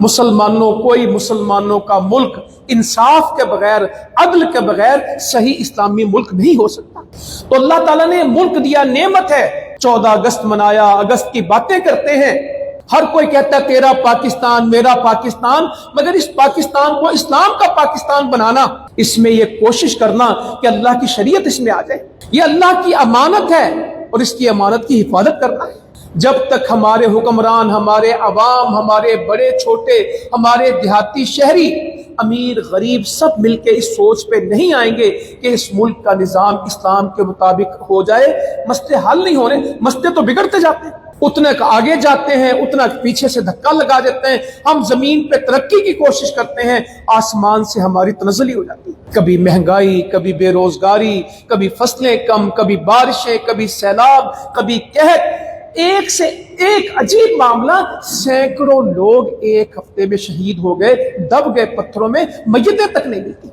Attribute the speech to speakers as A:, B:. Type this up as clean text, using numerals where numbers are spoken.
A: मुसलमानों, कोई मुसलमानों का मुल्क इंसाफ के बगैर, अदल के बगैर सही इस्लामी मुल्क नहीं हो सकता। तो अल्लाह ताला ने मुल्क दिया, नेमत है। 14 अगस्त मनाया, अगस्त की बातें करते हैं, हर कोई कहता है तेरा पाकिस्तान, मेरा पाकिस्तान, मगर इस पाकिस्तान को इस्लाम का पाकिस्तान बनाना, इसमें यह कोशिश करना कि अल्लाह की शरीयत इसमें आ जाए, यह अल्लाह की अमानत है और इसकी अमानत की हिफाजत करना है। जब तक हमारे हुक्मरान, हमारे अवाम, हमारे बड़े छोटे, हमारे देहाती शहरी, अमीर गरीब सब मिलके इस सोच पे नहीं आएंगे कि इस मुल्क का निजाम इस्लाम के मुताबिक हो जाए, मसले हल नहीं हो रहे, मसले तो बिगड़ते जाते हैं। उतने का आगे जाते हैं, उतना पीछे से धक्का लगा देते हैं। हम जमीन पे तरक्की की कोशिश करते हैं, आसमान से हमारी तनज़्ज़ुली हो जाती है। कभी महंगाई, कभी बेरोजगारी, कभी फसलें कम, कभी बारिशें, कभी सैलाब, कभी कहत, एक से एक अजीब मामला। सैकड़ों लोग एक हफ्ते में शहीद हो गए, दब गए पत्थरों में, मय्यतें तक नहीं मिलती।